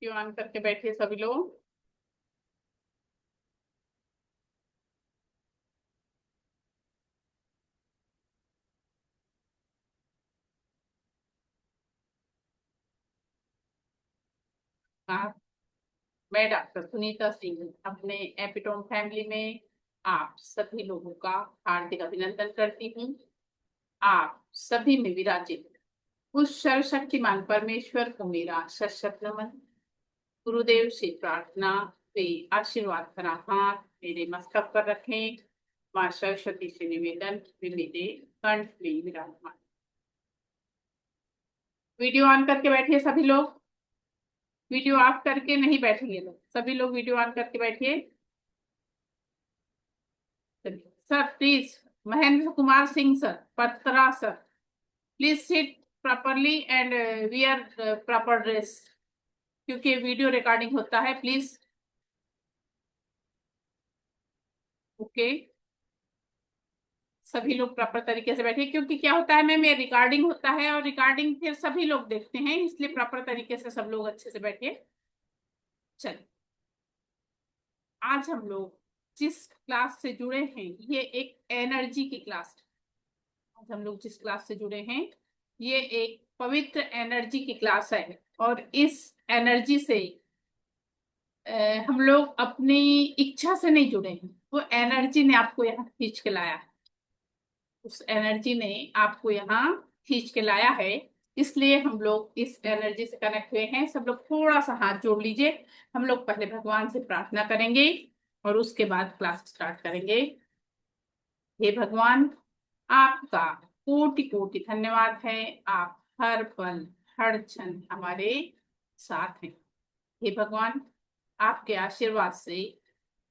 Video on करके बैठिए सभी लोग। आप मैं डॉक्टर सुनीता सिंह अपने एपिटोम फैमिली में आप सभी लोगों का हार्दिक अभिनंदन करती हूँ। आप सभी में विराजित उस सर्वशक्तिमान परमेश्वर को मेरा सशक्त नमन। गुरुदेव से प्रार्थना, वे आशीर्वाद भरा हाथ मेरे मस्तक पर रखें। माँ सरस्वती से निवेदन, वे मेरे कंठ में विराजमान। वीडियो ऑन करके बैठिए सभी लोग। वीडियो ऑफ करके नहीं बैठेंगे लोग, सभी लोग वीडियो ऑन करके बैठिए। Sir please, Mahendra Kumar Singh sir, Patra sir, please sit properly and wear proper dress, क्योंकि वीडियो रिकॉर्डिंग होता है। प्लीज ओके, सभी लोग प्रॉपर तरीके से बैठिए, क्योंकि क्या होता है मैम, ये रिकॉर्डिंग होता है और रिकॉर्डिंग फिर सभी लोग देखते हैं, इसलिए प्रॉपर तरीके से सब लोग अच्छे से बैठिए। चलिए, आज हम लोग जिस क्लास से जुड़े हैं ये एक एनर्जी की क्लास है। आज हम लोग जिस क्लास से जुड़े हैं ये एक पवित्र एनर्जी की क्लास है, और इस एनर्जी से हम लोग अपनी इच्छा से नहीं जुड़े हैं, वो एनर्जी ने आपको यहाँ खींच के लाया है। उस एनर्जी ने आपको यहाँ खींच के लाया है, इसलिए हम लोग इस एनर्जी से कनेक्ट हुए हैं। सब लोग थोड़ा सा हाथ जोड़ लीजिए। हम लोग पहले भगवान से प्रार्थना करेंगे और उसके बाद क्लास स्टार्ट करेंगे। हे भगवान, आपका कोटि कोटि धन्यवाद है। आप हर पल हर क्षण हमारे साथ हैं। हे भगवान, आपके आशीर्वाद से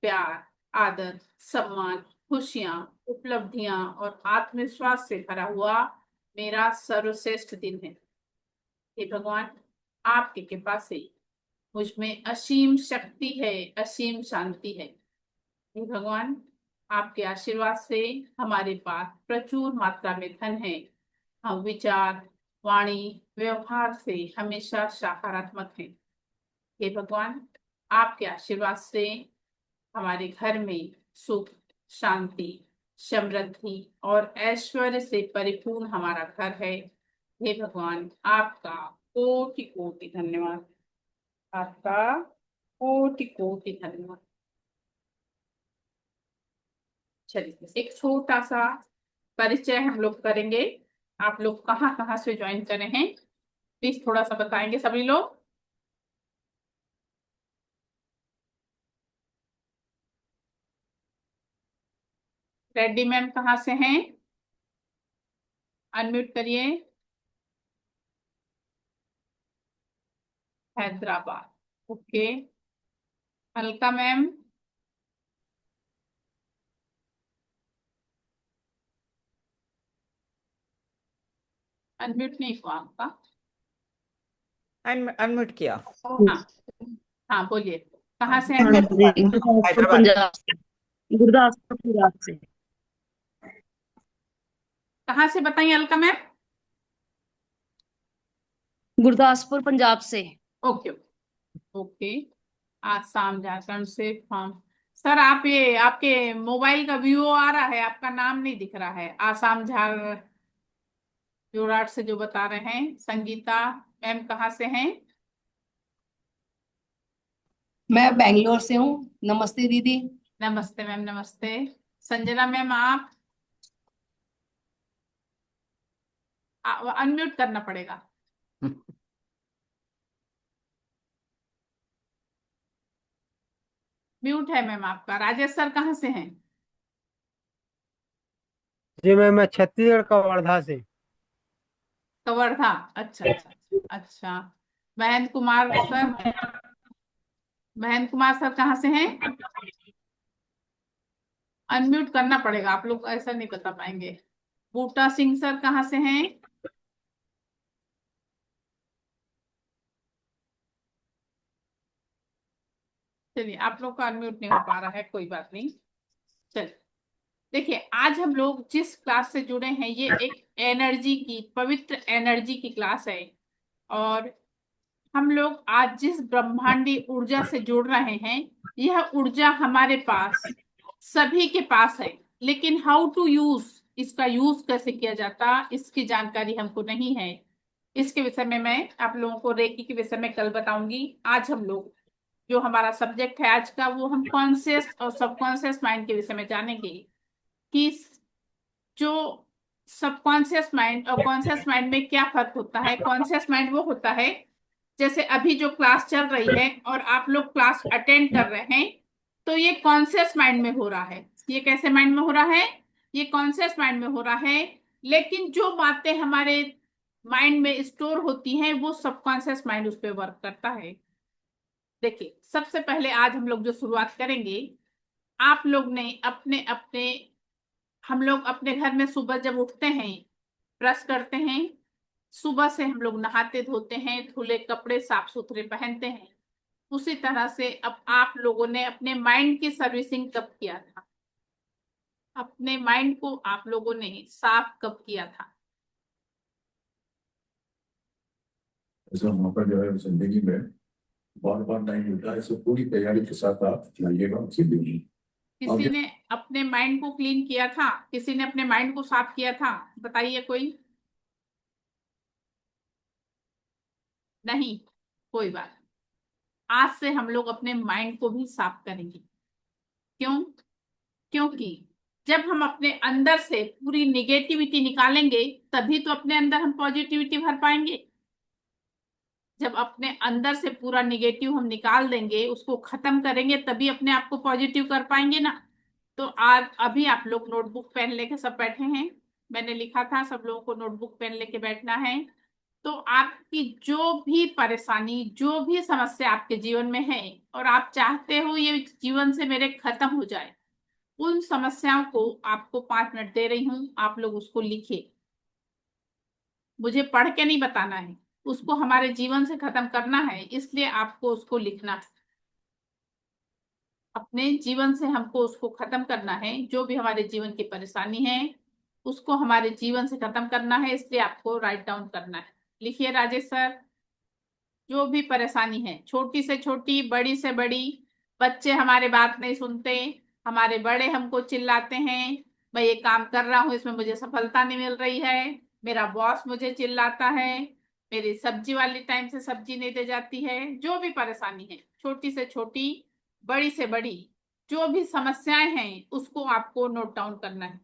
प्यार, आदर, सम्मान, खुशियां, उपलब्धियां और आत्मविश्वास से भरा हुआ मेरा सर्वश्रेष्ठ दिन है। हे भगवान, आपकी कृपा से मुझ में असीम शक्ति है, असीम शांति है। हे भगवान, आपके आशीर्वाद से हमारे पास प्रचुर मात्रा में धन है। हम विचार, वाणी, व्यवहार से हमेशा सकारात्मक हैं। हे भगवान, आपके आशीर्वाद से हमारे घर में सुख, शांति, समृद्धि और ऐश्वर्य से परिपूर्ण हमारा घर है। हे भगवान, आपका कोटि कोटि धन्यवाद। आपका कोटि कोटि धन्यवाद। चलिए, एक छोटा सा परिचय हम लोग करेंगे। आप लोग कहाँ कहाँ से ज्वाइन करे हैं, प्लीज थोड़ा सा बताएंगे सभी लोग। रेड्डी मैम कहाँ से हैं? अनम्यूट करिए। Hyderabad, okay. Alka ma'am? Unmute नहीं हुआ आपका। अनम्यूट किया। हाँ, हाँ बोलिए, कहाँ से हैं मैम? गुरदासपुर हैदराबाद। पंजाब से। गुरदासपुर पंजाब से। कहाँ से बताइए अलका मैम? गुरदासपुर पंजाब से। Okay okay. आसाम झारखंड से फॉर्म। सर आप ये आपके मोबाइल का व्यू आ रहा है, आपका नाम नहीं दिख रहा है। आसाम झार जोरहाट से जो बता रहे हैं। संगीता मैम कहाँ से हैं? मैं बेंगलोर से हूँ। नमस्ते दीदी। नमस्ते मैम, नमस्ते। संजना मैम आप अनम्यूट करना पड़ेगा। म्यूट है मैम आपका। राजेश सर कहाँ से हैं? जी मैं छत्तीसगढ़ का वर्धा से। कवर्धा, अच्छा अच्छा अच्छा अच्छा। महेंद्र कुमार सर, महेंद्र कुमार सर कहाँ से हैं? अनम्यूट करना पड़ेगा, आप लोग ऐसा नहीं बता पाएंगे। बूटा सिंह सर कहाँ से हैं? चलिए, आप लोग का अनम्यूट नहीं हो पा रहा है, कोई बात नहीं। चलिए, देखिए आज हम लोग जिस क्लास से जुड़े हैं ये एक एनर्जी की, पवित्र एनर्जी की क्लास है। और हम लोग आज जिस ब्रह्मांडी ऊर्जा से जुड़ रहे हैं, यह ऊर्जा हमारे पास, सभी के पास है, लेकिन हाउ टू यूज, इसका यूज कैसे किया जाता, इसकी जानकारी हमको नहीं है। इसके विषय में मैं आप लोगों को रेकी के विषय में कल बताऊंगी। आज हम लोग जो हमारा सब्जेक्ट है आज का, वो हम कॉन्शियस और सबकॉन्शियस माइंड के विषय में जानेंगे कि जो सबकॉन्शियस माइंड और कॉन्शियस माइंड में क्या फर्क होता है। कॉन्शियस माइंड वो होता है, जैसे अभी जो क्लास चल रही है और आप लोग क्लास अटेंड कर रहे हैं, तो ये कॉन्शियस माइंड में हो रहा है। ये कैसे माइंड में हो रहा है? ये कॉन्शियस माइंड में हो रहा है। लेकिन जो बातें हमारे माइंड में स्टोर होती हैं, वो सबकॉन्शियस माइंड उस पर वर्क करता है। देखिए, सबसे पहले आज हम लोग जो शुरुआत करेंगे, आप लोग ने अपने अपने, हम लोग अपने घर में सुबह जब उठते हैं, ब्रश करते हैं, सुबह से हम लोग नहाते धोते हैं, धुले कपड़े साफ सुथरे पहनते हैं। उसी तरह से अब आप लोगों ने अपने माइंड की सर्विसिंग कब किया था? अपने माइंड को आप लोगों ने साफ कब किया था? ऐसा मौका जो है जिंदगी में बार बार नहीं मिलता है, इसको पूरी तैयारी के साथ आप जाइएगा जिंदगी। किसी ने अपने माइंड को क्लीन किया था? किसी ने अपने माइंड को साफ किया था? बताइए कोई। नहीं? कोई बात नहीं। आज से हम लोग अपने माइंड को भी साफ करेंगे। क्यों? क्योंकि जब हम अपने अंदर से पूरी निगेटिविटी निकालेंगे, तभी तो अपने अंदर हम पॉजिटिविटी भर पाएंगे। जब अपने अंदर से पूरा निगेटिव हम निकाल देंगे, उसको खत्म करेंगे, तभी अपने आप को पॉजिटिव कर पाएंगे ना। तो आज अभी आप लोग नोटबुक पेन लेके सब बैठे हैं। मैंने लिखा था सब लोगों को नोटबुक पेन लेके बैठना है। तो आपकी जो भी परेशानी, जो भी समस्या आपके जीवन में है और आप चाहते हो ये जीवन से मेरे खत्म हो जाए, उन समस्याओं को आपको 5 मिनट दे रही हूं, आप लोग उसको लिखिए। मुझे पढ़ के नहीं बताना है, उसको हमारे जीवन से खत्म करना है, इसलिए आपको उसको लिखना है। अपने जीवन से हमको उसको खत्म करना है। जो भी हमारे जीवन की परेशानी है, उसको हमारे जीवन से खत्म करना है, इसलिए आपको राइट डाउन करना है। लिखिए राजेश सर। जो भी परेशानी है, छोटी से छोटी, बड़ी से बड़ी। बच्चे हमारे बात नहीं सुनते, हमारे बड़े हमको चिल्लाते हैं, मैं ये काम कर रहा हूँ, इसमें मुझे सफलता नहीं मिल रही है, मेरा बॉस मुझे चिल्लाता है, मेरी सब्जी वाली टाइम से सब्जी नहीं दे जाती है। जो भी परेशानी है, छोटी से छोटी, बड़ी से बड़ी, जो भी समस्याएं हैं, उसको आपको नोट डाउन करना है।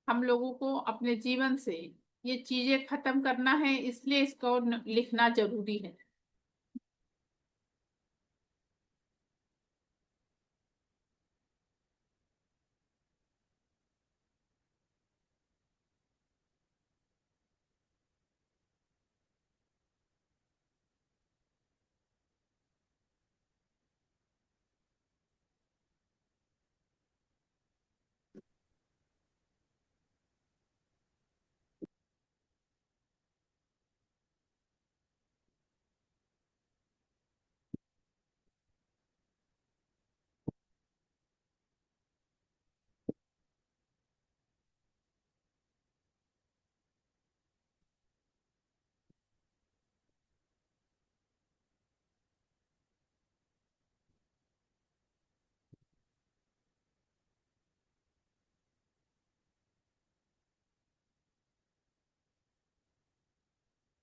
हम लोगों को अपने जीवन से ये चीजें खत्म करना है, इसलिए इसको लिखना जरूरी है।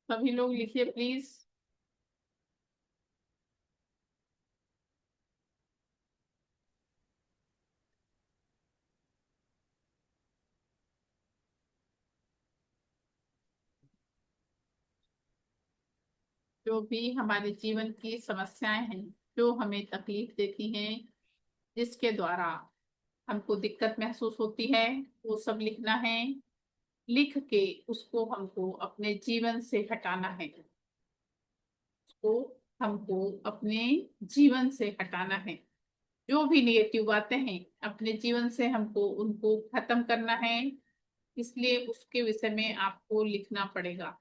सभी लोग लिखिए प्लीज। जो भी हमारे जीवन की समस्याएं हैं, जो हमें तकलीफ देती हैं, जिसके द्वारा हमको दिक्कत महसूस होती है, वो सब लिखना है। लिख के उसको हमको अपने जीवन से हटाना है। उसको हमको अपने जीवन से हटाना है। जो भी नेगेटिव बातें हैं अपने जीवन से हमको उनको खत्म करना है, इसलिए उसके विषय में आपको लिखना पड़ेगा।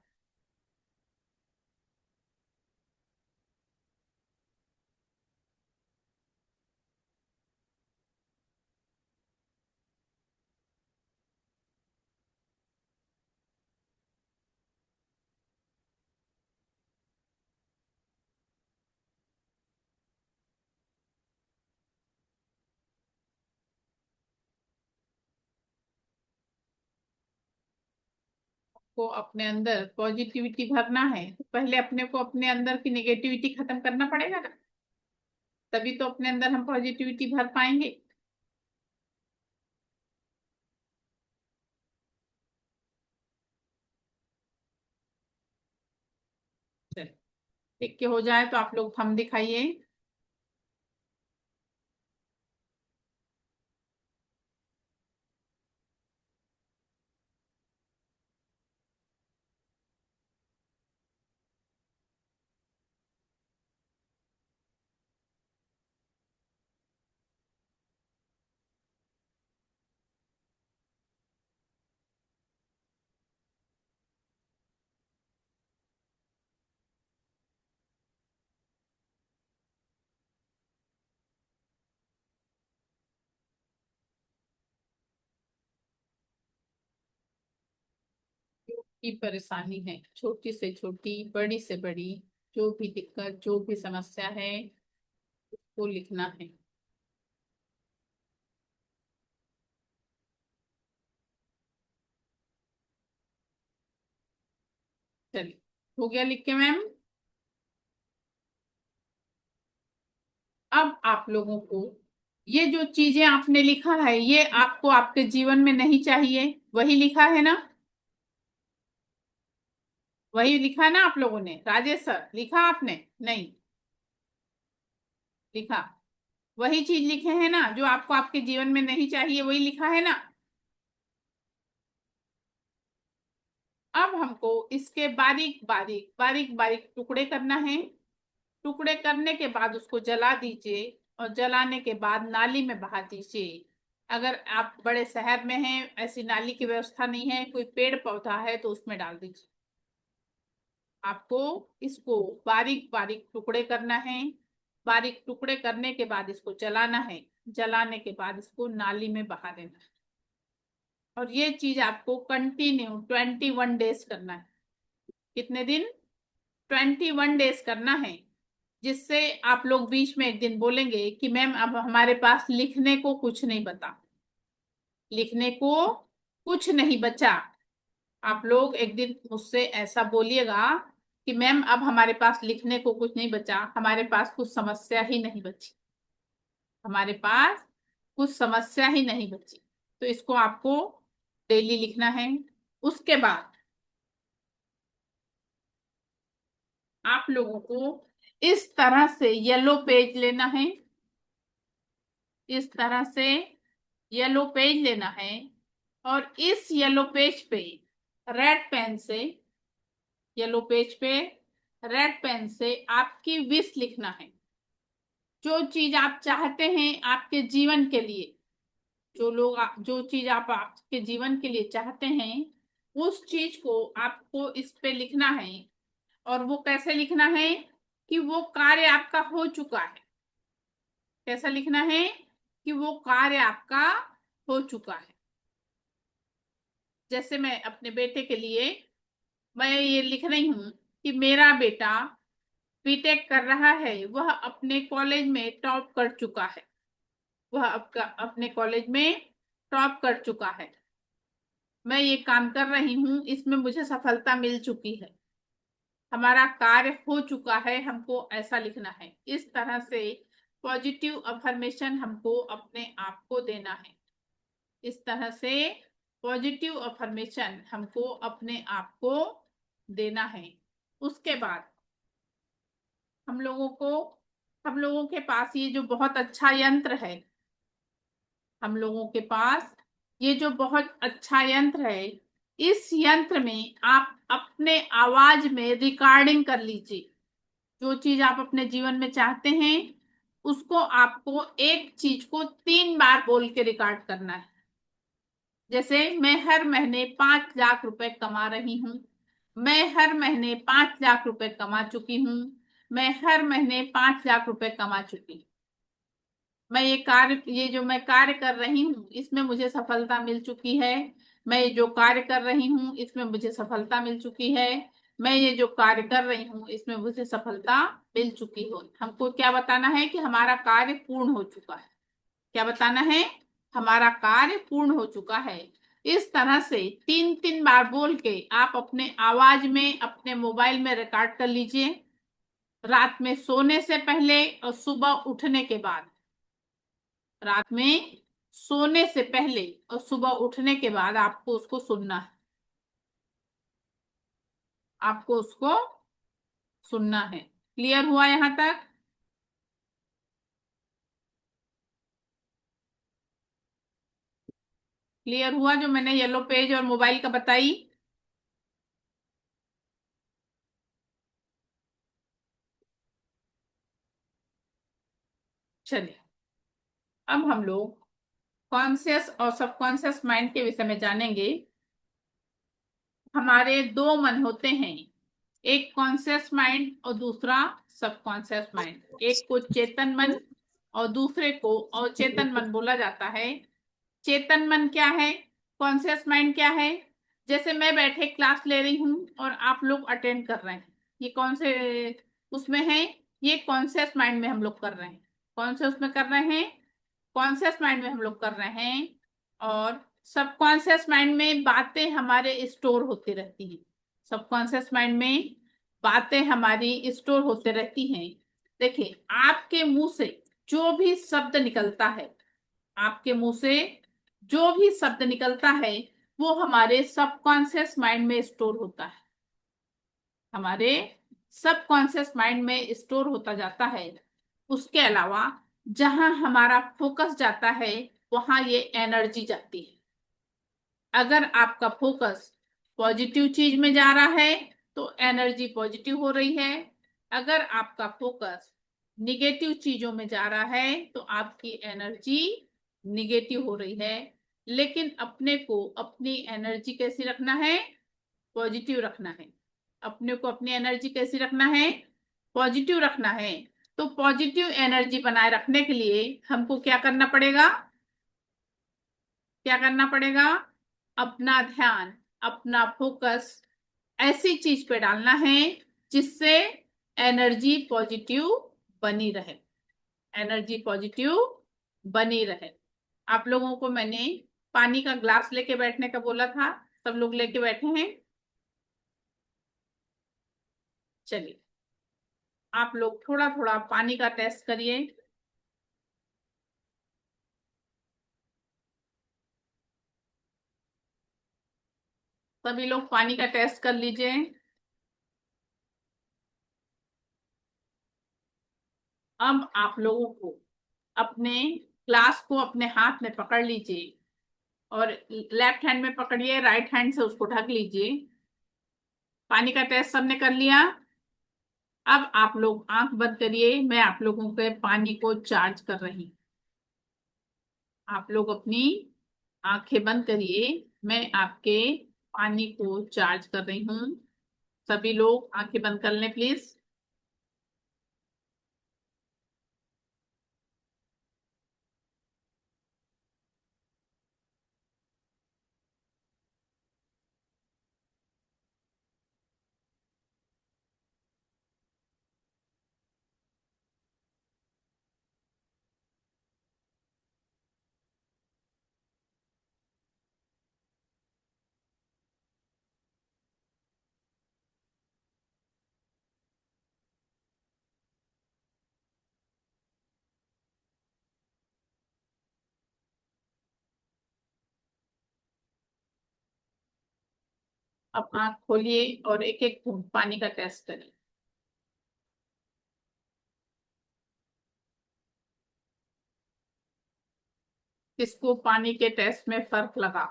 को अपने अंदर पॉजिटिविटी भरना है तो पहले अपने को अपने अंदर की नेगेटिविटी खत्म करना पड़ेगा ना, तभी तो अपने अंदर हम पॉजिटिविटी भर पाएंगे। चलिए, लिख के हो जाए तो आप लोग थंब दिखाइए। की परेशानी है, छोटी से छोटी, बड़ी से बड़ी, जो भी दिक्कत, जो भी समस्या है, वो लिखना है। चलिए, हो गया लिख के मैम। अब आप लोगों को ये जो चीजें आपने लिखा है ये आपको आपके जीवन में नहीं चाहिए, वही लिखा है ना? वही लिखा है ना आप लोगों ने? राजेश सर, लिखा आपने? नहीं लिखा? वही चीज लिखे हैं ना जो आपको आपके जीवन में नहीं चाहिए, वही लिखा है ना? अब हमको इसके बारीक बारीक बारीक बारीक टुकड़े करना है। टुकड़े करने के बाद उसको जला दीजिए और जलाने के बाद नाली में बहा दीजिए। अगर आप बड़े शहर में हैं, ऐसी नाली की व्यवस्था नहीं है, कोई पेड़ पौधा है तो उसमें डाल दीजिए। आपको इसको बारीक बारीक टुकड़े करना है। बारीक टुकड़े करने के बाद इसको जलाना है। जलाने के बाद इसको नाली में बहा देना है। और ये चीज आपको कंटिन्यू 21 डेज करना है। कितने दिन? 21 डेज करना है। जिससे आप लोग बीच में एक दिन बोलेंगे कि मैम अब हमारे पास लिखने को कुछ नहीं बता, लिखने को कुछ नहीं बचा। आप लोग एक दिन मुझसे ऐसा बोलिएगा कि मैम अब हमारे पास लिखने को कुछ नहीं बचा, हमारे पास कुछ समस्या ही नहीं बची, हमारे पास कुछ समस्या ही नहीं बची। तो इसको आपको डेली लिखना है। उसके बाद आप लोगों को इस तरह से येलो पेज लेना है। इस तरह से येलो पेज लेना है और इस येलो पेज पे रेड पेन से, येलो पेज पे रेड पेन से आपकी विश लिखना है। जो चीज आप चाहते हैं आपके जीवन के लिए, जो चीज आप आपके जीवन के लिए चाहते हैं, उस चीज को आपको इस पे लिखना है। और वो कैसे लिखना है कि वो कार्य आपका हो चुका है। कैसा लिखना है कि वो कार्य आपका हो चुका है। जैसे मैं अपने बेटे के लिए मैं ये लिख रही हूँ कि मेरा बेटा बीटेक कर रहा है, वह अपने कॉलेज में टॉप कर चुका है। वह अपने कॉलेज में टॉप कर चुका है। मैं ये काम कर रही हूँ, इसमें मुझे सफलता मिल चुकी है, हमारा कार्य हो चुका है। हमको ऐसा लिखना है। इस तरह से पॉजिटिव अफर्मेशन हमको अपने आप को देना है। इस तरह से पॉजिटिव अफर्मेशन हमको अपने आप को देना है। उसके बाद हम लोगों के पास ये जो बहुत अच्छा यंत्र है, हम लोगों के पास ये जो बहुत अच्छा यंत्र है, इस यंत्र में आप अपने आवाज में रिकॉर्डिंग कर लीजिए। जो चीज आप अपने जीवन में चाहते हैं उसको आपको एक चीज को 3 बार बोल के रिकॉर्ड करना है। जैसे मैं हर महीने 5 लाख रुपए कमा रही हूँ, मैं हर महीने 5 लाख रुपए कमा चुकी हूँ, मैं हर महीने 5 लाख रुपए कमा चुकी हूँ। ये जो मैं कार्य कर रही हूँ इसमें मुझे सफलता मिल चुकी है। मैं ये जो कार्य कर रही हूँ इसमें मुझे सफलता मिल चुकी है। मैं ये जो कार्य कर रही हूँ इसमें मुझे सफलता मिल चुकी हो। हमको क्या बताना है कि हमारा कार्य पूर्ण हो चुका है। क्या बताना है? हमारा कार्य पूर्ण हो चुका है। इस तरह से 3 3 बार बोल के आप अपने आवाज में अपने मोबाइल में रिकॉर्ड कर लीजिए, रात में सोने से पहले और सुबह उठने के बाद। रात में सोने से पहले और सुबह उठने के बाद आपको उसको सुनना है। आपको उसको सुनना है। क्लियर हुआ यहां तक? क्लियर हुआ जो मैंने येलो पेज और मोबाइल का बताई? चलिए, अब हम लोग कॉन्शियस और सबकॉन्शियस माइंड के विषय में जानेंगे। हमारे दो मन होते हैं, एक कॉन्शियस माइंड और दूसरा सबकॉन्शियस माइंड। एक को चेतन मन और दूसरे को अचेतन मन बोला जाता है। चेतन मन क्या है, कॉन्शियस माइंड क्या है? जैसे मैं बैठे क्लास ले रही हूँ और आप लोग अटेंड कर रहे हैं, ये कौन से उसमें है? ये कॉन्शियस माइंड में हम लोग कर रहे हैं। कौन से उसमें कर रहे हैं? कॉन्शियस माइंड में हम लोग कर रहे हैं। और सबकॉन्शियस माइंड में बातें हमारे स्टोर होती रहती हैं। सबकॉन्शियस माइंड में बातें हमारी स्टोर होते रहती हैं। देखिए, आपके मुंह से जो भी शब्द निकलता है, आपके मुंह से जो भी शब्द निकलता है वो हमारे सबकॉन्शियस माइंड में स्टोर होता है। हमारे सबकॉन्शियस माइंड में स्टोर होता जाता है। उसके अलावा जहां हमारा फोकस जाता है वहां ये एनर्जी जाती है। अगर आपका फोकस पॉजिटिव चीज में जा रहा है तो एनर्जी पॉजिटिव हो रही है। अगर आपका फोकस निगेटिव चीजों में जा रहा है तो आपकी एनर्जी निगेटिव हो रही है। लेकिन अपने को अपनी एनर्जी कैसी रखना है? पॉजिटिव रखना है। अपने को अपनी एनर्जी कैसी रखना है? पॉजिटिव रखना है। तो पॉजिटिव एनर्जी बनाए रखने के लिए हमको क्या करना पड़ेगा? क्या करना पड़ेगा? अपना ध्यान, अपना फोकस ऐसी चीज पे डालना है जिससे एनर्जी पॉजिटिव बनी रहे। एनर्जी पॉजिटिव बनी रहे। आप लोगों को मैंने पानी का ग्लास लेके बैठने का बोला था, सब लोग लेके बैठे हैं? चलिए, आप लोग थोड़ा थोड़ा पानी का टेस्ट करिए। सभी लोग पानी का टेस्ट कर लीजिए। अब आप लोगों को अपने ग्लास को अपने हाथ में पकड़ लीजिए और लेफ्ट हैंड में पकड़िए, राइट हैंड से उसको ढक लीजिए। पानी का टेस्ट सबने कर लिया? अब आप लोग आंख बंद करिए, मैं आप लोगों के पानी को चार्ज कर रही हूँ। आप लोग अपनी आंखें बंद करिए, मैं आपके पानी को चार्ज कर रही हूँ। सभी लोग आंखें बंद कर लें प्लीज। अब आंख खोलिए और एक एक घूंट पानी का टेस्ट करिए। किसको पानी के टेस्ट में फर्क लगा?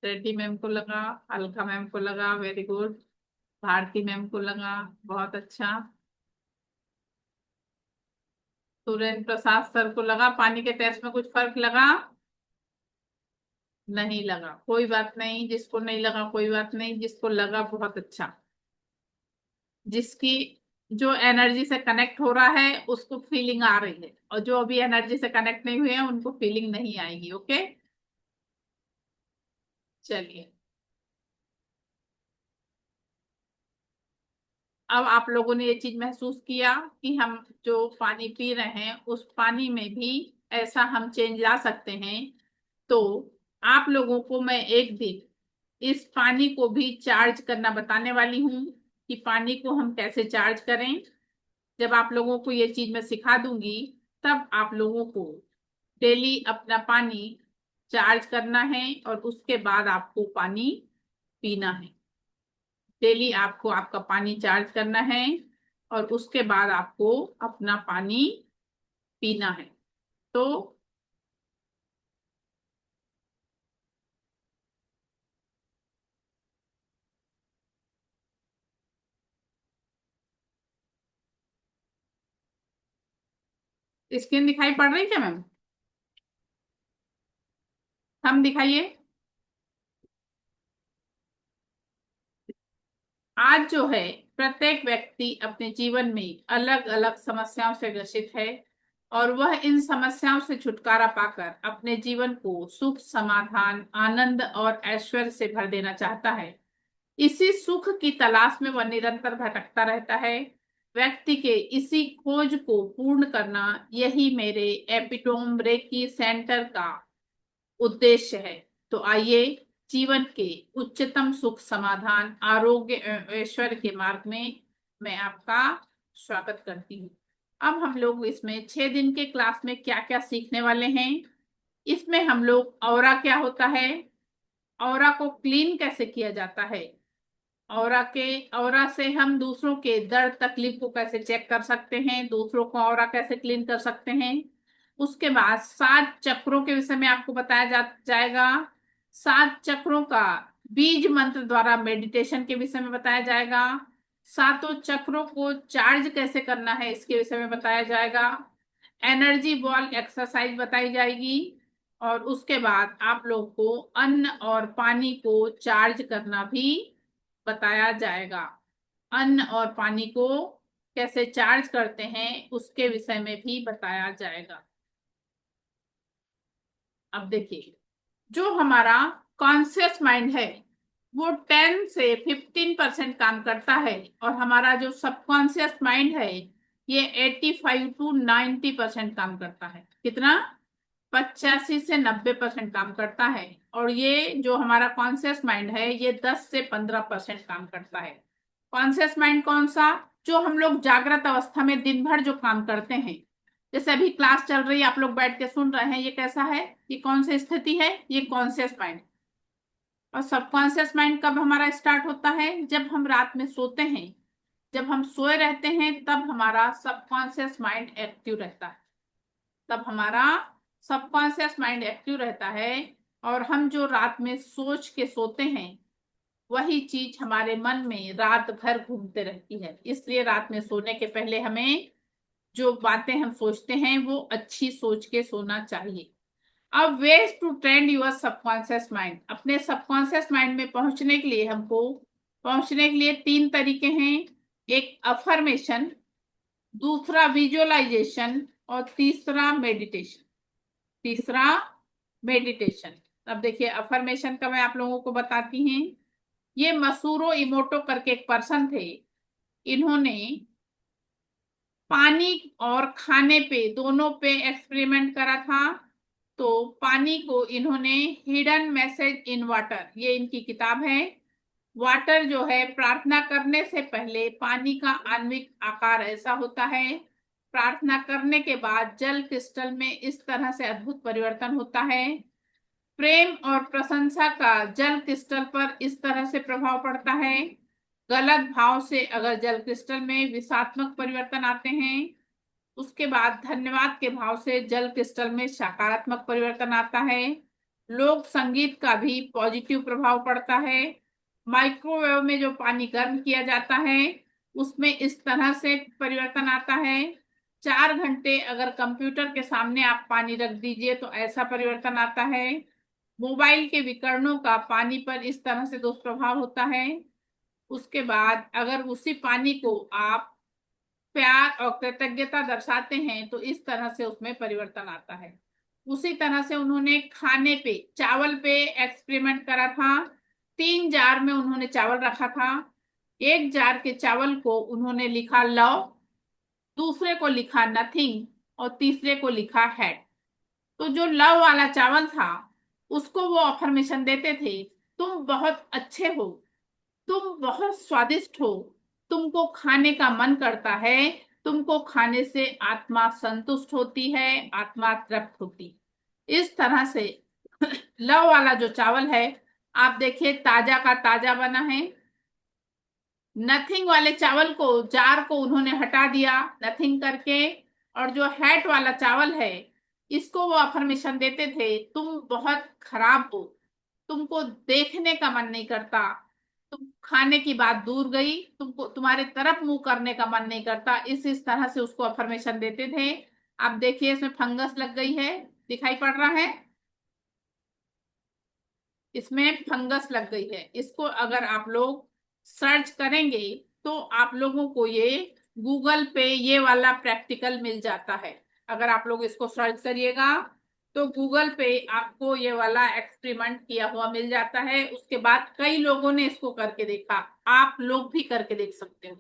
रेड्डी मैम को लगा, अलका मैम को लगा, वेरी गुड। भारती मैम को लगा, बहुत अच्छा। सुरेंद्र प्रसाद सर को लगा पानी के टेस्ट में कुछ फर्क लगा? नहीं लगा, कोई बात नहीं। जिसको नहीं लगा कोई बात नहीं, जिसको लगा बहुत अच्छा। जिसकी जो एनर्जी से कनेक्ट हो रहा है उसको फीलिंग आ रही है, और जो अभी एनर्जी से कनेक्ट नहीं हुए हैं उनको फीलिंग नहीं आएगी। ओके, चलिए। अब आप लोगों ने ये चीज महसूस किया कि हम जो पानी पी रहे हैं उस पानी में भी ऐसा हम चेंज ला सकते हैं। तो आप लोगों को मैं एक दिन इस पानी को भी चार्ज करना बताने वाली हूँ कि पानी को हम कैसे चार्ज करें। जब आप लोगों को ये चीज मैं सिखा दूंगी तब आप लोगों को डेली अपना पानी चार्ज करना है और उसके बाद आपको पानी पीना है। डेली आपको आपका पानी चार्ज करना है और उसके बाद आपको अपना पानी पीना है। तो स्क्रीन दिखाई पड़ रही क्या मैम? हम दिखाइए। आज जो है प्रत्येक व्यक्ति अपने जीवन में अलग अलग समस्याओं से ग्रसित है और वह इन समस्याओं से छुटकारा पाकर अपने जीवन को सुख, समाधान, आनंद और ऐश्वर्य से भर देना चाहता है। इसी सुख की तलाश में वह निरंतर भटकता रहता है। व्यक्ति के इसी खोज को पूर्ण करना यही मेरे एपिटोम रेकी सेंटर का उद्देश्य है। तो आइए जीवन के उच्चतम सुख, समाधान, आरोग्य एवं ऐश्वर्य के मार्ग में मैं आपका स्वागत करती हूँ। अब हम लोग इसमें 6 दिन के क्लास में क्या क्या सीखने वाले हैं। इसमें हम लोग ऑरा क्या होता है, ऑरा को क्लीन कैसे किया जाता है, ऑरा से हम दूसरों के दर्द तकलीफ को कैसे चेक कर सकते हैं, दूसरों को ऑरा कैसे क्लीन कर सकते हैं। उसके बाद 7 चक्रों के विषय में आपको बताया जाएगा। 7 चक्रों का बीज मंत्र द्वारा मेडिटेशन के विषय में बताया जाएगा। 7 चक्रों को चार्ज कैसे करना है इसके विषय में बताया जाएगा। एनर्जी बॉल एक्सरसाइज बताई जाएगी और उसके बाद आप लोग को अन्न और पानी को चार्ज करना भी बताया जाएगा। अन्न और पानी को कैसे चार्ज करते हैं उसके विषय में भी बताया जाएगा। अब देखिए, जो हमारा कॉन्शियस माइंड है वो 10 से 15% काम करता है और हमारा जो सबकॉन्शियस माइंड है ये 85 to 90% काम करता है। कितना? 85 से 90% काम करता है। और ये जो हमारा कॉन्शियस माइंड है ये 10 से 15% काम करता है। कॉन्शियस माइंड कौन सा? जो हम लोग जागृत अवस्था में दिन भर जो काम करते हैं, जैसे अभी क्लास चल रही है, आप लोग बैठ के सुन रहे हैं, ये कैसा है? ये कौन सी स्थिति है? ये कॉन्शियस माइंड। और सबकॉन्शियस माइंड कब हमारा स्टार्ट होता है? जब हम रात में सोते हैं। जब हम सोए रहते हैं तब हमारा सबकॉन्शियस माइंड एक्टिव रहता है। तब हमारा सबकॉन्शियस माइंड एक्टिव रहता है और हम जो रात में सोच के सोते हैं वही चीज हमारे मन में रात भर घूमते रहती है। इसलिए रात में सोने के पहले हमें जो बातें हम सोचते हैं वो अच्छी सोच के सोना चाहिए। अब ways to train your subconscious mind. अपने सबकॉन्शियस माइंड में पहुंचने के लिए हमको पहुंचने के लिए 3 तरीके हैं। एक अफर्मेशन, दूसरा विजुअलाइजेशन और तीसरा मेडिटेशन। अब देखिए, अफर्मेशन का मैं आप लोगों को बताती हूँ। ये मसूरो इमोटो करके एक पर्सन थे। इन्होंने पानी और खाने पे दोनों पे एक्सपेरिमेंट करा था। तो पानी को इन्होंने हिडन मैसेज इन वाटर, ये इनकी किताब है। वाटर जो है, प्रार्थना करने से पहले पानी का आणविक आकार ऐसा होता है। प्रार्थना करने के बाद जल क्रिस्टल में इस तरह से अद्भुत परिवर्तन होता है। प्रेम और प्रशंसा का जल क्रिस्टल पर इस तरह से प्रभाव पड़ता है। गलत भाव से अगर जल क्रिस्टल में विषात्मक परिवर्तन आते हैं, उसके बाद धन्यवाद के भाव से जल क्रिस्टल में सकारात्मक परिवर्तन आता है। लोक संगीत का भी पॉजिटिव प्रभाव पड़ता है। माइक्रोवेव में जो पानी गर्म किया जाता है उसमें इस तरह से परिवर्तन आता है। 4 घंटे अगर कंप्यूटर के सामने आप पानी रख दीजिए तो ऐसा परिवर्तन आता है। मोबाइल के विकिरणों का पानी पर इस तरह से दुष्प्रभाव होता है। उसके बाद अगर उसी पानी को आप प्यार और कृतज्ञता दर्शाते हैं तो इस तरह से उसमें परिवर्तन आता है। उसी तरह से उन्होंने खाने पे, चावल पे एक्सपेरिमेंट करा था। 3 जार में उन्होंने चावल रखा था। एक जार के चावल को उन्होंने लिखा लव, दूसरे को लिखा नथिंग और तीसरे को लिखा हैड। तो जो लव वाला चावल था उसको वो अफर्मेशन देते थे, तुम बहुत अच्छे हो, तुम बहुत स्वादिष्ट हो, तुमको खाने का मन करता है, तुमको खाने से आत्मा संतुष्ट होती है, आत्मा तृप्त होती। इस तरह से लव वाला जो चावल है आप देखिए ताजा का ताजा बना है। नथिंग वाले चावल को, जार को उन्होंने हटा दिया नथिंग करके। और जो हैट वाला चावल है इसको वो अफर्मेशन देते थे, तुम बहुत खराब हो, तुमको देखने का मन नहीं करता, तुम खाने की बात दूर गई, तुमको तुम्हारे तरफ मुंह करने का मन नहीं करता। इस तरह से उसको अफर्मेशन देते थे। आप देखिए इसमें फंगस लग गई है, दिखाई पड़ रहा है, इसमें फंगस लग गई है। इसको अगर आप लोग सर्च करेंगे तो आप लोगों को ये गूगल पे ये वाला प्रैक्टिकल मिल जाता है। अगर आप लोग इसको सर्च करिएगा तो गूगल पे आपको ये वाला एक्सपेरिमेंट किया हुआ मिल जाता है। उसके बाद कई लोगों ने इसको करके देखा, आप लोग भी करके देख सकते हो।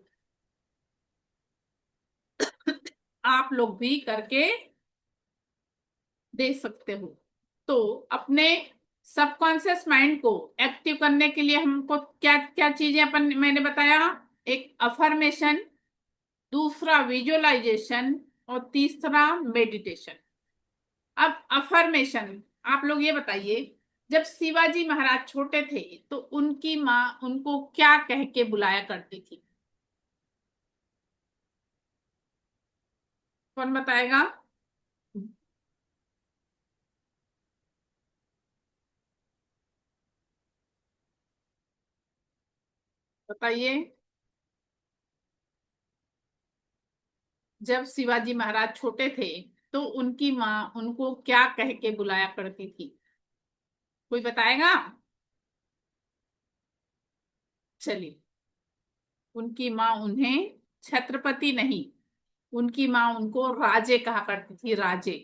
आप लोग भी करके देख सकते हो। तो अपने सबकॉन्शियस माइंड को एक्टिव करने के लिए हमको क्या क्या चीजें अपन मैंने बताया, एक अफर्मेशन, दूसरा विजुअलाइजेशन और तीसरा मेडिटेशन। अब अफर्मेशन, आप लोग ये बताइए, जब शिवाजी महाराज छोटे थे तो उनकी माँ उनको क्या कह के बुलाया करती थी? कौन बताएगा? बताइए। जब शिवाजी महाराज छोटे थे तो उनकी माँ उनको क्या कह के बुलाया करती थी? कोई बताएगा? चलिए, उनकी माँ उन्हें छत्रपति नहीं, उनकी माँ उनको राजे कहा करती थी, राजे।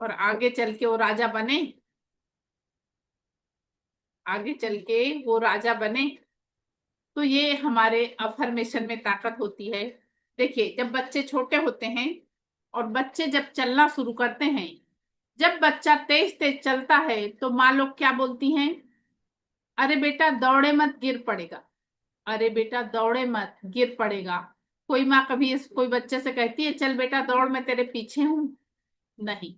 और आगे चल के वो राजा बने, आगे चल के वो राजा बने। तो ये हमारे अफर्मेशन में ताकत होती है। देखिए, जब बच्चे छोटे होते हैं और बच्चे जब चलना शुरू करते हैं, जब बच्चा तेज तेज चलता है तो माँ लोग क्या बोलती हैं? अरे बेटा दौड़े मत, गिर पड़ेगा, अरे बेटा दौड़े मत, गिर पड़ेगा। कोई माँ कभी इस कोई बच्चे से कहती है चल बेटा दौड़, मैं तेरे पीछे हूं? नहीं।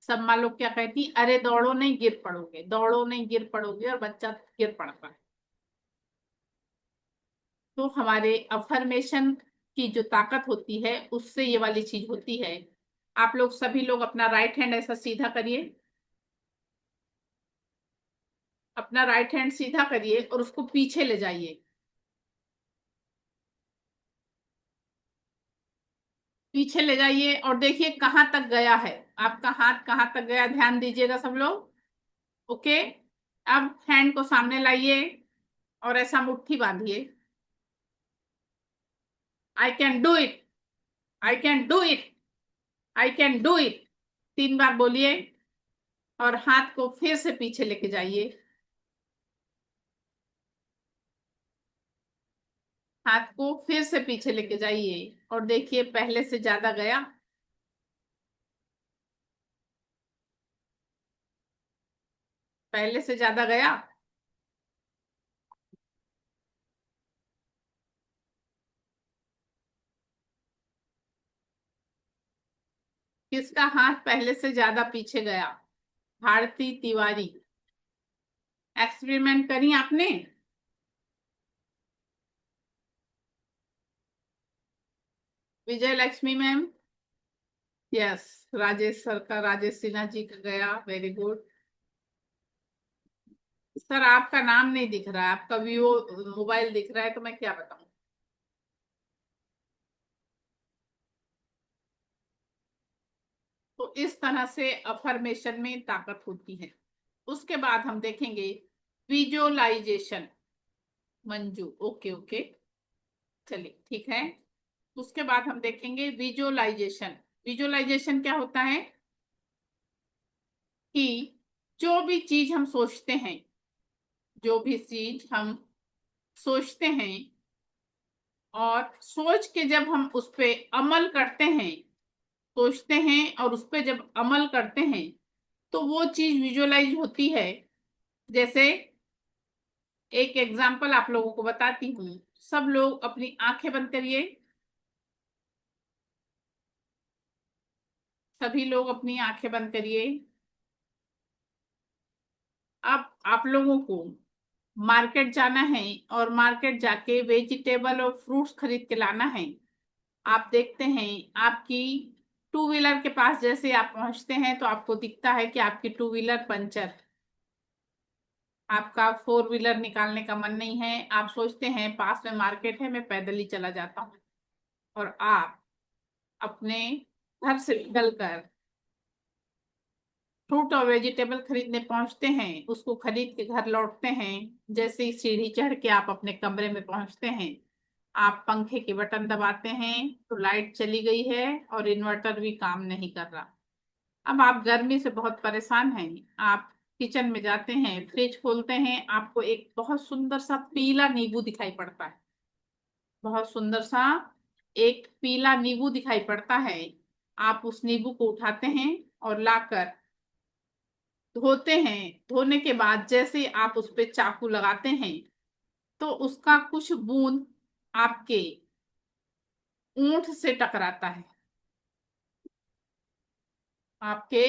सब माँ लोग क्या कहती, अरे दौड़ो नहीं गिर पड़ोगे, दौड़ो नहीं गिर पड़ोगे, और बच्चा गिर पड़ता है। तो हमारे अफर्मेशन की जो ताकत होती है उससे ये वाली चीज होती है। आप लोग सभी लोग अपना राइट हैंड ऐसा सीधा करिए, अपना राइट हैंड सीधा करिए और उसको पीछे ले जाइए, पीछे ले जाइए और देखिए कहाँ तक गया है, आपका हाथ कहाँ तक गया, ध्यान दीजिएगा सब लोग। ओके, अब हैंड को सामने लाइए और ऐसा मुट्ठी बांधिए। I can do it, I can do it, I can do it, 3 बार बोलिए और हाथ को फिर से पीछे लेके जाइए। हाथ को फिर से पीछे लेके जाइए और देखिए पहले से ज्यादा गया, पहले से ज्यादा गया। किसका हाथ पहले से ज्यादा पीछे गया? भारती तिवारी। एक्सपेरिमेंट करी आपने? Vijay Lakshmi ma'am, yes. Rajesh sir का, राजेश सिन्हा जी का गया, वेरी गुड। सर आपका नाम नहीं दिख रहा है, आपका वीवो मोबाइल दिख रहा है, तो मैं क्या बताऊं? इस तरह से अफर्मेशन में ताकत होती है। उसके बाद हम देखेंगे विजुअलाइजेशन। मंजू, ओके ओके, चलिए ठीक है। उसके बाद हम देखेंगे विजुअलाइजेशन। विजुअलाइजेशन क्या होता है कि जो भी चीज हम सोचते हैं, जो भी चीज हम सोचते हैं और सोच के जब हम उस पे अमल करते हैं, सोचते हैं और उस पे जब अमल करते हैं तो वो चीज विजुअलाइज होती है। जैसे एक एग्जांपल आप लोगों को बताती हूँ। सब लोग अपनी आंखें बंद करिए। सभी लोग अपनी आंखें बंद करिए। अब आप लोगों को मार्केट जाना है और मार्केट जाके वेजिटेबल और फ्रूट्स खरीद के लाना है। आप देखते हैं आपकी टू व्हीलर के पास जैसे आप पहुंचते हैं तो आपको दिखता है कि आपकी टू व्हीलर पंचर। आपका फोर व्हीलर निकालने का मन नहीं है। आप सोचते हैं पास में मार्केट है, मैं पैदल ही चला जाता हूँ। और आप अपने घर से निकलकर फ्रूट और वेजिटेबल खरीदने पहुंचते हैं। उसको खरीद के घर लौटते हैं। जैसे ही सीढ़ी चढ़ के आप अपने कमरे में पहुंचते हैं, आप पंखे के बटन दबाते हैं तो लाइट चली गई है और इन्वर्टर भी काम नहीं कर रहा। अब आप गर्मी से बहुत परेशान हैं। आप किचन में जाते हैं, फ्रिज खोलते हैं, आपको एक बहुत सुंदर सा पीला नींबू दिखाई पड़ता है। बहुत सुंदर सा एक पीला नींबू दिखाई पड़ता है। आप उस नींबू को उठाते हैं और लाकर धोते हैं। धोने के बाद जैसे आप उस पे चाकू लगाते हैं तो उसका कुछ बूंद आपके ऊंट से टकराता है। आपके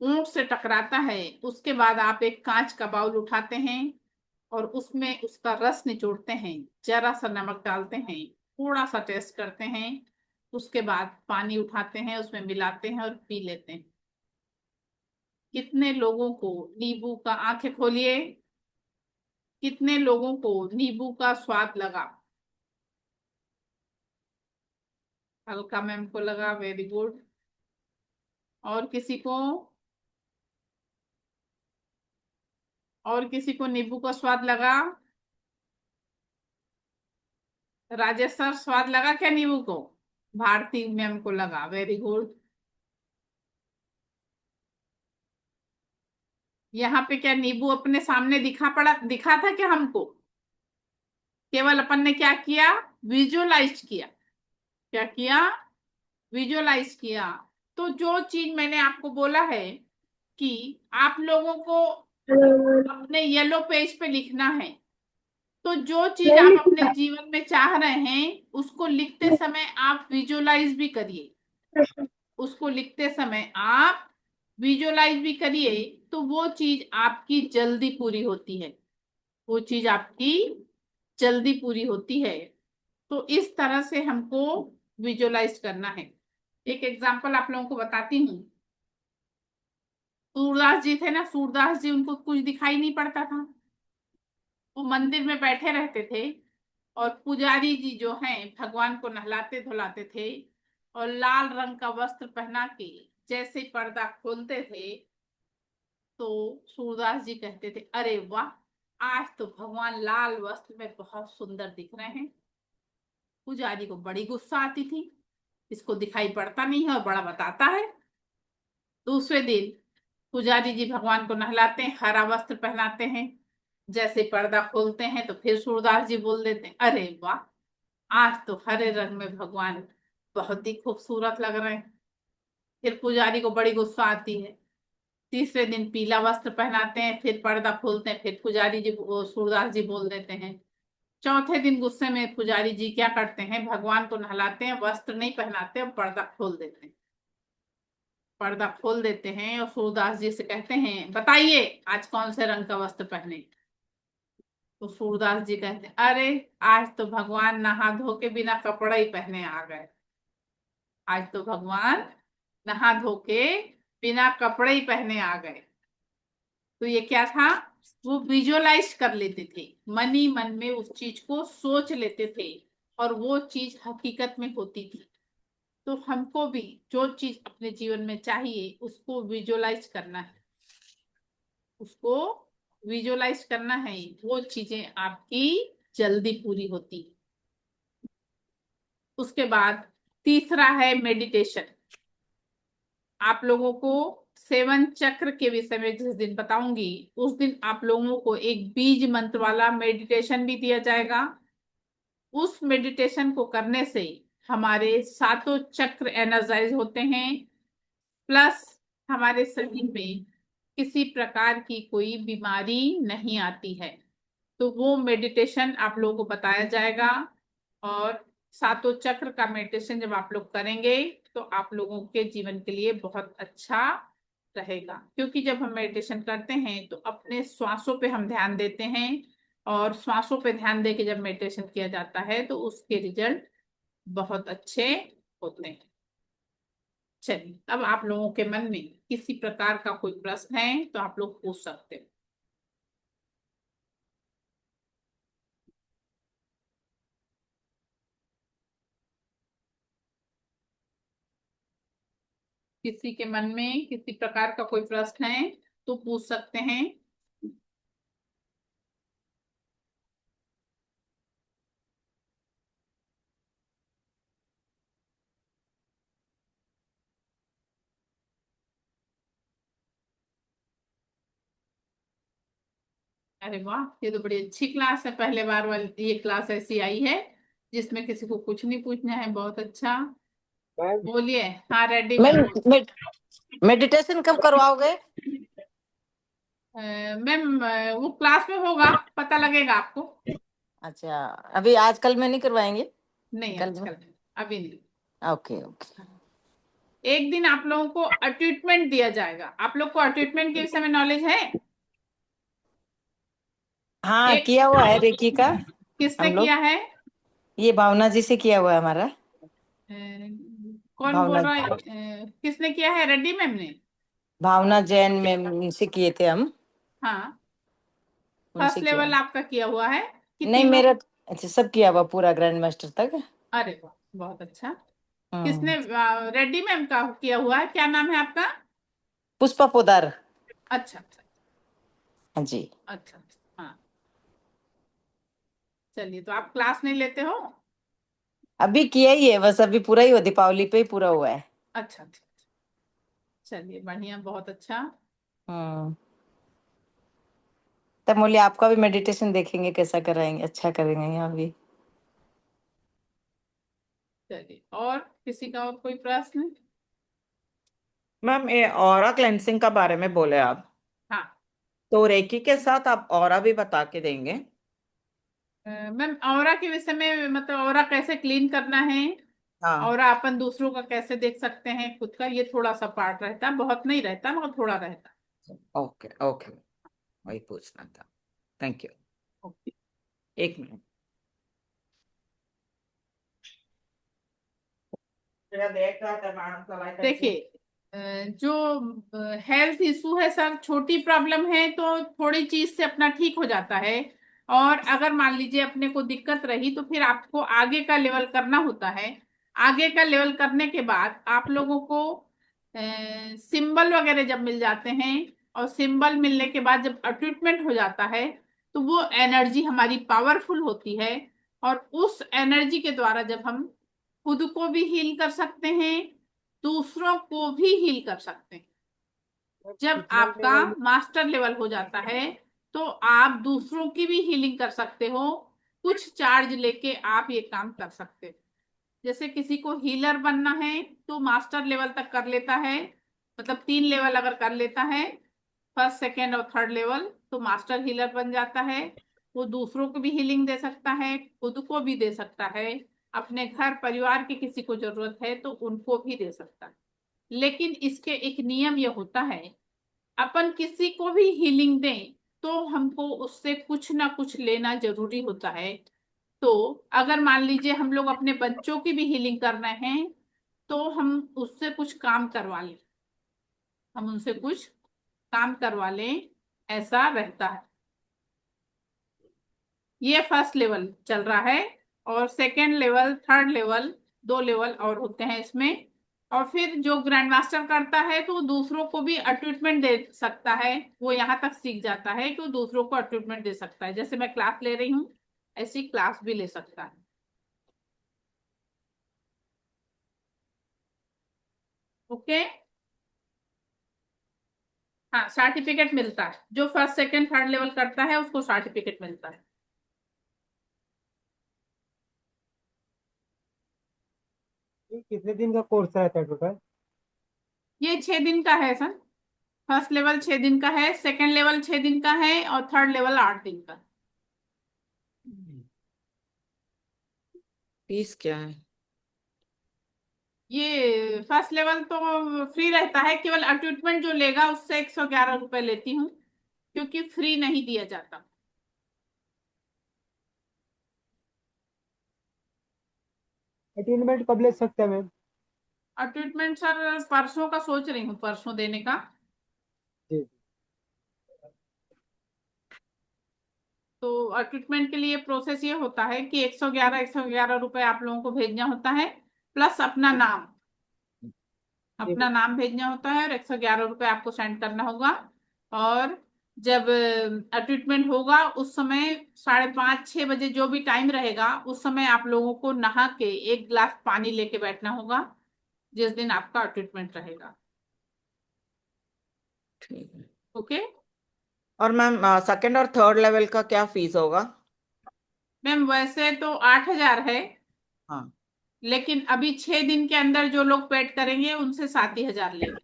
ऊंट से टकराता है। उसके बाद आप एक कांच का बाउल उठाते हैं और उसमें उसका रस निचोड़ते हैं। जरा सा नमक डालते हैं, थोड़ा सा टेस्ट करते हैं। उसके बाद पानी उठाते हैं, उसमें मिलाते हैं और पी लेते हैं। कितने लोगों को नींबू का, आंखें खोलिए, कितने लोगों को नींबू का स्वाद लगा? हल्का मैम को लगा, वेरी गुड। और किसी को, और किसी को नींबू का स्वाद लगा? राजेश सर, स्वाद लगा क्या नींबू को? भारती मैम को लगा, वेरी गुड। यहाँ पे क्या नींबू अपने सामने दिखा था क्या हमको? केवल अपन ने क्या किया? विजुअलाइज किया। क्या किया? विजुअलाइज किया। तो जो चीज मैंने आपको बोला है कि आप लोगों को अपने येलो पेज पे लिखना है, तो जो चीज आप अपने जीवन में चाह रहे हैं उसको लिखते समय आप विजुअलाइज भी करिए। उसको लिखते समय आप विजुअलाइज भी करिए तो वो चीज आपकी जल्दी पूरी होती है। वो चीज आपकी जल्दी पूरी होती है। तो इस तरह से हमको विजुअलाइज करना है। एक एग्जांपल आप लोगों को बताती हूँ। सूरदास जी थे ना, सूरदास जी, उनको कुछ दिखाई नहीं पड़ता था। वो मंदिर में बैठे रहते थे और पुजारी जी जो हैं भगवान को नहलाते धुलाते थे और लाल रंग का वस्त्र पहना के जैसे पर्दा खोलते थे तो सूरदास जी कहते थे, अरे वाह, आज तो भगवान लाल वस्त्र में बहुत सुंदर दिख रहे हैं। पुजारी को बड़ी गुस्सा आती थी, इसको दिखाई पड़ता नहीं है और बड़ा बताता है। दूसरे दिन पुजारी जी भगवान को नहलाते हैं, हरा वस्त्र पहनाते हैं। जैसे पर्दा खोलते हैं तो फिर सूरदास जी बोल देते हैं, अरे वाह, आज तो हरे रंग में भगवान बहुत ही खूबसूरत लग रहे हैं। फिर पुजारी को बड़ी गुस्सा आती है। तीसरे दिन पीला वस्त्र पहनाते हैं, फिर पर्दा खोलते हैं, फिर पुजारी जी, सूरदास जी बोल देते हैं। चौथे दिन गुस्से में पुजारी जी क्या करते हैं, भगवान को नहलाते हैं, वस्त्र नहीं पहनाते और पर्दा खोल देते हैं। पर्दा खोल देते हैं और सूरदास जी से कहते हैं, बताइए आज कौन से रंग का वस्त्र पहने? तो सूरदास जी कहते हैं, अरे आज तो भगवान नहा धो के बिना कपड़ा ही पहने आ गए। आज तो भगवान नहा धो के बिना कपड़े ही पहने आ गए। तो ये क्या था? वो विजुअलाइज कर लेते थे, मन ही मन में उस चीज को सोच लेते थे और वो चीज हकीकत में होती थी। तो हमको भी जो चीज अपने जीवन में चाहिए उसको विजुअलाइज करना है, उसको विजुअलाइज करना है, वो चीजें आपकी जल्दी पूरी होती। उसके बाद तीसरा है मेडिटेशन। आप लोगों को 7 चक्र के विषय में जिस दिन बताऊंगी उस दिन आप लोगों को एक बीज मंत्र वाला मेडिटेशन भी दिया जाएगा। उस मेडिटेशन को करने से हमारे सातों चक्र एनर्जाइज होते हैं, प्लस हमारे शरीर में किसी प्रकार की कोई बीमारी नहीं आती है। तो वो मेडिटेशन आप लोगों को बताया जाएगा। और सातों चक्र का मेडिटेशन जब आप लोग करेंगे तो आप लोगों के जीवन के लिए बहुत अच्छा रहेगा, क्योंकि जब हम मेडिटेशन करते हैं तो अपने श्वासों पे हम ध्यान देते हैं, और श्वासों पे ध्यान दे के जब मेडिटेशन किया जाता है तो उसके रिजल्ट बहुत अच्छे होते हैं। चलिए, अब आप लोगों के मन में किसी प्रकार का कोई प्रश्न है तो आप लोग पूछ सकते हो। किसी के मन में किसी प्रकार का कोई प्रश्न है तो पूछ सकते हैं। अरे वाह, ये तो बड़ी अच्छी क्लास है, पहले बार वाली ये क्लास ऐसी आई है जिसमें किसी को कुछ नहीं पूछना है। बहुत अच्छा, मैम बोलिए। हाँ, रेडी मैम मैम। मेडिटेशन कब करवाओगे? मैम, वो क्लास में होगा, पता लगेगा आपको। अच्छा, अभी आजकल में नहीं करवाएंगे? नहीं, कल में? आजकल नहीं, अभी नहीं। Okay okay. एक दिन आप लोगों को ट्रीटमेंट दिया जाएगा। आप लोग को ट्रीटमेंट के विषय में नॉलेज है? हाँ, एक, किया हुआ है रेकी का। किसने हम किया लोग है? ये भावना जी से किया हुआ है हमारा। अ, कौन बोल भावना रहा है? किसने किया है? रेड्डी मैम ने? भावना जैन में से किए थे हम, हाँ। उनसे फर्स्ट किया। लेवल आपका किया हुआ है कि नहीं, तीनों? मेरा अच्छा सब किया हुआ पूरा ग्रैंड मास्टर तक। अरे वाह, बहुत अच्छा। हम्म। किसने? रेड्डी मैम का किया हुआ है। क्या नाम है आपका? पुष्पा पोदार। अच्छा अच्छा हाँ जी। अच्छा अच्छा, हाँ। चलिए, तो आप क्लास नहीं लेते हो? अभी किया ही है बस, अभी पूरा ही हुआ, दीपावली पे ही पूरा हुआ है। अच्छा अच्छा अच्छा। चलिए, बढ़िया, बहुत अच्छा। हम्म। तब बोलिए आपका भी मेडिटेशन देखेंगे कैसा कराएंगे, अच्छा करेंगे यहाँ भी। चलिए, और किसी का और कोई प्रश्न? मैम ये ऑरा क्लेंसिंग का बारे में बोले आप, हाँ। तो रेकी के साथ आप ऑरा भी बता के देंगे? मैम, ऑरा के विषय में मतलब ऑरा कैसे क्लीन करना है, हाँ। और अपन दूसरों का कैसे देख सकते हैं, खुद का, ये थोड़ा सा पार्ट रहता है, बहुत नहीं रहता मगर थोड़ा रहता ओके ओके, वही पूछना था। Thank you. है। एक मिनट। देख रहा था मैडम का लाइक ऐसे। देखिए, जो हेल्थ इशू है सर, छोटी प्रॉब्लम है तो थोड़ी चीज से अपना ठीक हो जाता है। और अगर मान लीजिए अपने को दिक्कत रही तो फिर आपको आगे का लेवल करना होता है। आगे का लेवल करने के बाद आप लोगों को सिंबल वगैरह जब मिल जाते हैं, और सिंबल मिलने के बाद जब ट्रीटमेंट हो जाता है तो वो एनर्जी हमारी पावरफुल होती है। और उस एनर्जी के द्वारा जब हम खुद को भी हील कर सकते हैं, दूसरों को भी हील कर सकते हैं। जब कितना आपका लेवल में? मास्टर लेवल हो जाता है तो आप दूसरों की भी हीलिंग कर सकते हो। कुछ चार्ज लेके आप ये काम कर सकते हो। जैसे किसी को हीलर बनना है तो मास्टर लेवल तक कर लेता है, मतलब 3 लेवल अगर कर लेता है, फर्स्ट सेकेंड और थर्ड लेवल, तो मास्टर हीलर बन जाता है। वो दूसरों को भी हीलिंग दे सकता है, खुद को भी दे सकता है, अपने घर परिवार के किसी को जरूरत है तो उनको भी दे सकता है। लेकिन इसके एक नियम ये होता है, अपन किसी को भी हीलिंग दें तो हमको उससे कुछ ना कुछ लेना जरूरी होता है। तो अगर मान लीजिए हम लोग अपने बच्चों की भी हीलिंग कर रहे हैं तो हम उससे कुछ काम करवा लें, हम उनसे कुछ काम करवा लें, ऐसा रहता है। ये फर्स्ट लेवल चल रहा है, और second level, third level 2 level और होते हैं इसमें। और फिर जो ग्रैंड मास्टर करता है तो वो दूसरों को भी अट्यूटमेंट दे सकता है। वो यहाँ तक सीख जाता है कि वो दूसरों को अट्यूटमेंट दे सकता है। जैसे मैं क्लास ले रही हूँ, ऐसी क्लास भी ले सकता है। ओके। हाँ, सर्टिफिकेट मिलता है। जो फर्स्ट सेकंड थर्ड लेवल करता है उसको सर्टिफिकेट मिलता है। ये कितने दिन का कोर्स रहता है टोटल? ये 6 दिन का है सर। फर्स्ट लेवल 6 दिन का है, सेकंड लेवल 6 दिन का है, और थर्ड लेवल 8 दिन का। फीस क्या है? ये फर्स्ट लेवल तो फ्री रहता है, केवल अट्यूटमेंट जो लेगा उससे 111 रुपए लेती हूँ, क्योंकि फ्री नहीं दिया जाता। अटेनमेंट कब ले सकते हैं मैम? अट्यूटमेंट सर परसों का सोच रही हूँ, परसों देने का। जी। तो अट्यूटमेंट के लिए प्रोसेस ये होता है कि 111 रुपए आप लोगों को भेजना होता है, प्लस अपना नाम। जी अपना नाम भेजना होता है और 111 रुपए आपको सेंड करना होगा। और जब ट्रीटमेंट होगा उस समय 5:30-6 बजे जो भी टाइम रहेगा, उस समय आप लोगों को नहा के 1 गिलास पानी लेके बैठना होगा, जिस दिन आपका ट्रीटमेंट रहेगा। ठीक है। ओके और मैम सेकंड और थर्ड लेवल का क्या फीस होगा? मैम, वैसे तो 8,000 है, हाँ। लेकिन अभी 6 दिन के अंदर जो लोग पेड करेंगे उनसे 7,000 लेंगे।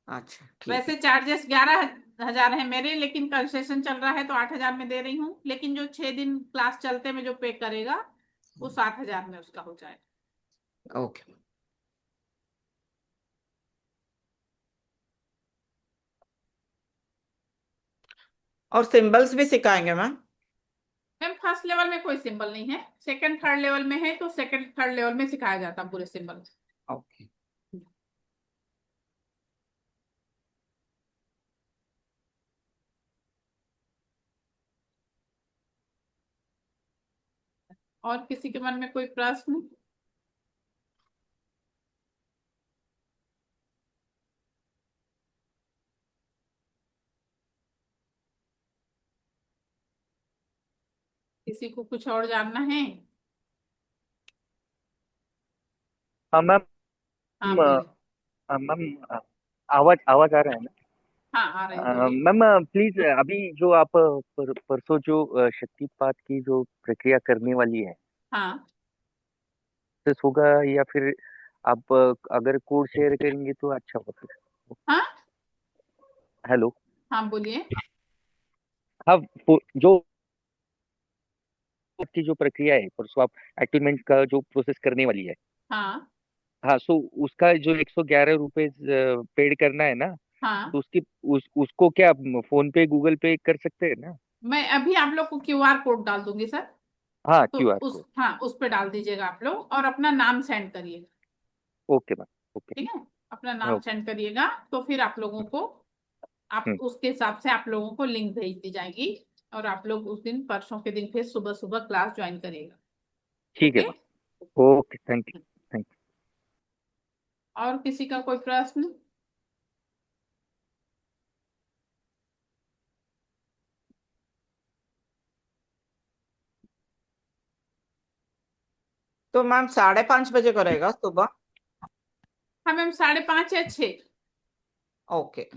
अच्छा ठीक वैसे है। चार्जेस 11,000 है मेरे, लेकिन कंसेशन चल रहा है तो 8,000 में दे रही हूँ। लेकिन जो 6 दिन क्लास चलते में जो पे करेगा वो 7,000 में उसका हो जाएगा। ओके। और सिंबल्स भी सिखाएंगे मैम? मैम, फर्स्ट लेवल में कोई सिंबल नहीं है, सेकंड थर्ड लेवल में है, तो सेकंड थर्ड लेवल में सिखाया जाता है पूरे सिंबल। ओके। और किसी के मन में कोई प्रश्न? किसी को कुछ और जानना है? हाँ मैम। हाँ बोलिए। मैम, आवाज आवाज आ रहा है ना? हाँ, आ रही, बोलिए। मैम प्लीज, अभी जो आप परसों जो शक्तिपात की जो प्रक्रिया करने वाली है, हाँ सक्सेस होगा या फिर आप अगर कोड शेयर करेंगे तो अच्छा होगा। हाँ हेलो। हाँ बोलिए। हाँ, जो आपकी जो प्रक्रिया है परसों आप एक्टिवमेंट का जो प्रोसेस करने वाली है, हाँ हाँ, सो उसका जो 111 रुपए पेड करना है ना, हाँ, तो उसको क्या फोन पे गूगल पे कर सकते हैं ना? मैं अभी आप लोग को QR कोड डाल दूंगी सर। हाँ, तो क्यूआर उस कोड। हाँ, उस पे डाल दीजिएगा आप लोग, और अपना नाम सेंड करिएगा। Okay ma'am. ओके। ठीक है, अपना नाम ओके। सेंड करिएगा, तो फिर आप लोगों को, आप हम्म, उसके हिसाब से आप लोगों को लिंक भेज दी जाएगी, और आप लोग उस दिन, परसों के दिन, फिर सुबह सुबह क्लास ज्वाइन करिएगा। ठीक है okay. Ma'am. Okay, thank you. Thank और किसी का कोई प्रश्न? तो मैम 5:30 बजे करेगा सुबह? हाँ मैम, 5:30 या 6। ओके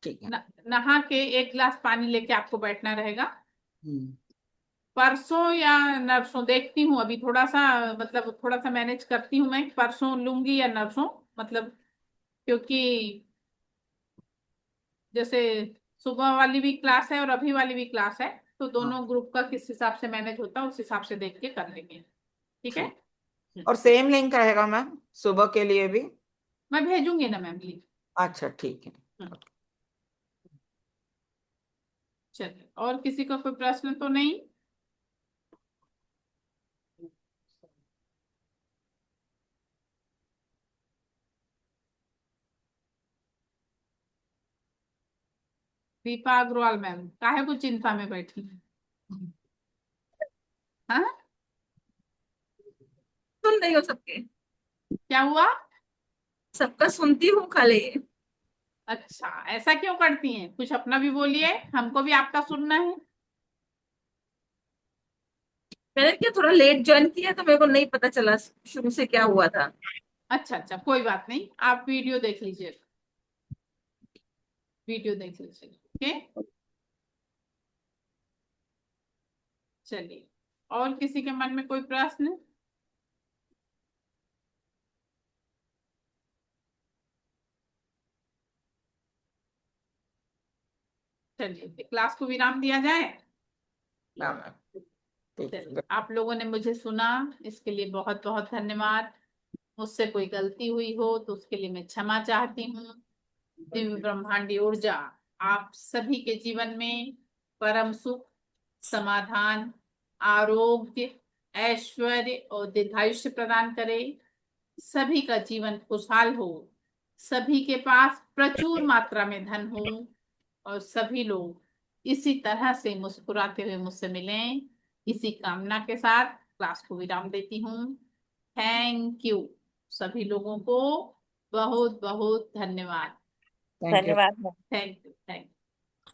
ठीक है। नहा के 1 गिलास पानी लेके आपको बैठना रहेगा। हम्म। परसों या नरसों देखती हूँ, अभी थोड़ा सा, मतलब थोड़ा सा मैनेज करती हूँ मैं, परसों लूंगी या नरसों, मतलब, क्योंकि जैसे सुबह वाली भी क्लास है और अभी वाली भी क्लास है, तो हाँ दोनों ग्रुप का किस हिसाब से मैनेज होता है उस हिसाब से देख के कर लेंगे। ठीक है। ठीक। और सेम लिंक रहेगा मैम सुबह के लिए भी? मैं भेजूंगी ना मैम लिंक। अच्छा ठीक है। चलिए, और किसी का कोई प्रश्न तो नहीं? दीपा अग्रवाल मैम, काहे को चिंता में बैठी हैं? हाँ, सुन रही हूँ सबके, क्या हुआ? सबका सुनती हूँ खाली। अच्छा, ऐसा क्यों करती हैं? कुछ अपना भी बोलिए, हमको भी आपका सुनना है। मैंने क्या थोड़ा लेट ज्वाइन किया तो मेरे को नहीं पता चला शुरू से क्या हुआ था। अच्छा अच्छा, कोई बात नहीं, आप वीडियो देख लीजिए, वीडियो देख लीजिए। ओके, चलिए, और किसी के मन में कोई प्रश्न? चलिए, क्लास को विराम दिया जाए। हाँ मैम, ठीक चलिए, है। आप लोगों ने मुझे सुना, इसके लिए बहुत बहुत धन्यवाद। मुझसे कोई गलती हुई हो तो उसके लिए मैं क्षमा चाहती हूँ। दिव्य ब्रह्मांडी ऊर्जा आप सभी के जीवन में परम सुख, समाधान, आरोग्य, ऐश्वर्य और दीर्घायुष्य प्रदान करे। सभी का जीवन खुशहाल हो, सभी के पास प्रचुर मात्रा में धन हो, और सभी लोग इसी तरह से मुस्कुराते हुए मुझसे मिलें। इसी कामना के साथ क्लास को विराम देती हूँ। थैंक यू सभी लोगों को, बहुत बहुत धन्यवाद। Thank you. धन्यवाद। Thank you.